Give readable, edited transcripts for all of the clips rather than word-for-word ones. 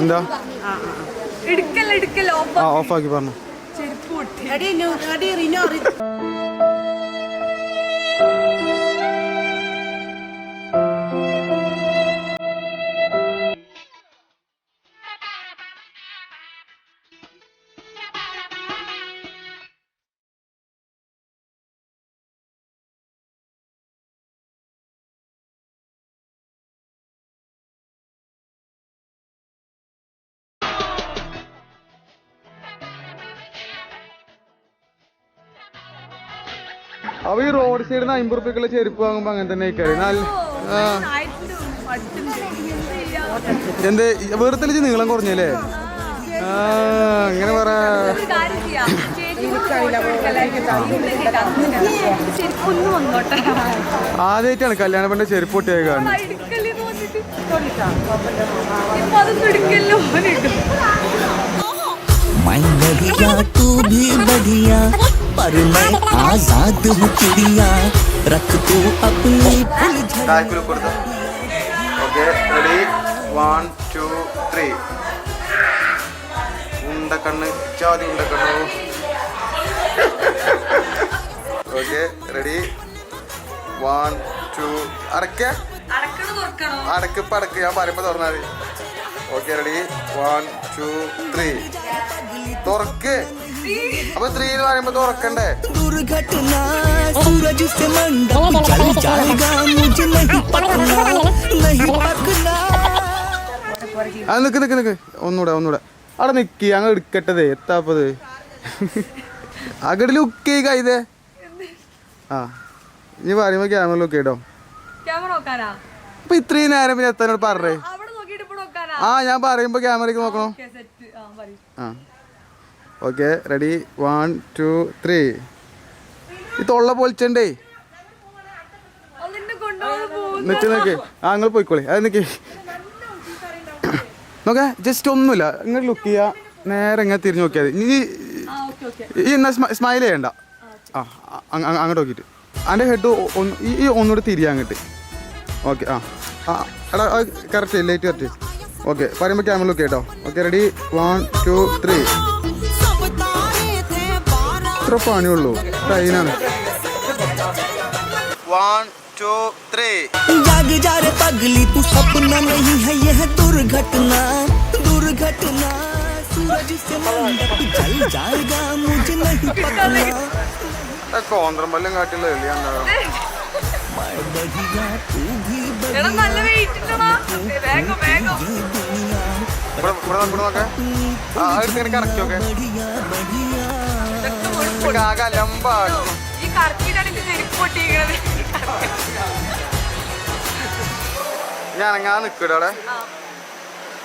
എന്താ ഓഫാക്കി പറഞ്ഞു. അവ ഈ റോഡ് സൈഡിൽ നിന്ന് 50 റുപ്യക്കുള്ള ചെരുപ്പ് വാങ്ങുമ്പോ അങ്ങനെ തന്നെ എന്ത് വെറുതെ നീളം കുറഞ്ഞല്ലേ? അങ്ങനെ പറ. ആദ്യമായിട്ടാണ് കല്യാണ പെണ്ണിന്റെ ചെരുപ്പ് പൊട്ടിയായി കാണുന്നത്. पर मैं आजाद हूँ चिड़िया रख तू अपनी ओके रेडी 1 2 3 ഉണ്ടക്കണ്ണ് ചാതി ഉണ്ടക്കണ്ണു. ഓക്കെ റെഡി 1 2 അടക്ക് പടക്ക് ഞാൻ പറയുമ്പോ തുറന്നാൽ മതി. ഓക്കെ റെഡി 1 2 3 തുറക്ക്. അപ്പൊ 3 എന്ന് പറയുമ്പോ തുറക്കണ്ടേ? നിക്ക് ഒന്നൂടെ അവിടെ നിക്കി അങ്ങ് എടുക്കട്ടതേ. എത്താപ്പത് അങ്ങോട്ട് ലുക്ക് ചെയ്യുക ഇതേ. ആ ഇനി പറയുമ്പോ ക്യാമറ ലുക്ക് ചെയ്തോ. അപ്പൊ ഇത്രയും നേരം പിന്നെ എത്താനോട് പറഞ്ഞേ. ആ ഞാൻ പറയുമ്പോ ക്യാമറയ്ക്ക് നോക്കണോ? ആ ഓക്കെ റെഡി 1 2 3 ഈ തൊള്ള പൊളിച്ചണ്ടേ. നിക്ക് ആ നിങ്ങൾ പോയിക്കോളി. അത് നിക്ക് നോക്കേ ജസ്റ്റ് ഒന്നുമില്ല. ഇങ്ങോട്ട് ലുക്ക് ചെയ്യാ. നേരെ ഇങ്ങനെ തിരിഞ്ഞു നോക്കിയാൽ മതി. ഈ എന്നാ സ്മൈൽ ചെയ്യണ്ട. ആ അങ്ങോട്ട് നോക്കിയിട്ട് അതിൻ്റെ ഹെഡ് ഈ ഒന്നുകൂടെ തിരിയാ അങ്ങോട്ട്. ഓക്കെ ആ എടാ കറക്റ്റ് ലൈറ്റ് കറക്റ്റ്. ഓക്കെ പറയുമ്പോൾ ക്യാമറ ലുക്ക് കേട്ടോ. ഓക്കെ റെഡി 1 2 3 ഇത്ര പണിയുള്ളൂ. ട്രെയിനാണ്. 1 2 3 जाग जा रे पगली तू सपना नहीं है यह दुर्घटना सूरज से मंडप जल जाएगा मुझे नहीं पकड़ना. കോന്ത്രമ്പല്ലം കാട്ടില്ല ഞാൻ അങ്ങനെ നിൽക്കൂടെ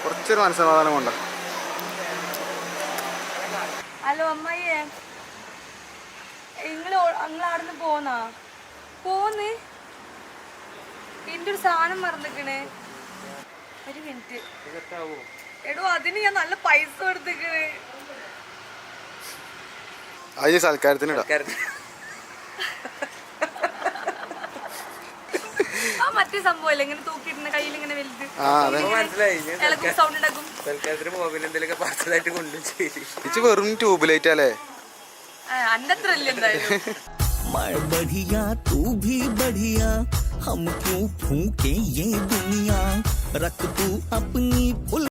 കുറച്ചൊരു മനസ്സമാധാനം കൊണ്ട്. ഹലോ അമ്മയ്യേ, നിങ്ങളവിടുന്ന് പോന്ന് എന്റെ ഒരു സാധനം മറന്നിക്കണേ. ഒരു മിനിറ്റ് എടോ, അതിന് ഞാൻ നല്ല പൈസ കൊടുത്തിക്കണേ. സൽക്കാരത്തിന് ആ മറ്റേ സംഭവല്ലേ ഇങ്ങനെ തൂക്കിയിട്ടുണ്ട് കയ്യിൽ ഇങ്ങനെ വലുത് സൗണ്ട് ഉണ്ടാക്കും. വെറും ട്യൂബ്ലൈറ്റ് അല്ലേ? അന്റെ അത്ര അല്ലേ എന്തായാലും. बढ़िया तू भी बढ़िया हम क्यों फूके ये दुनिया रख तू अपनी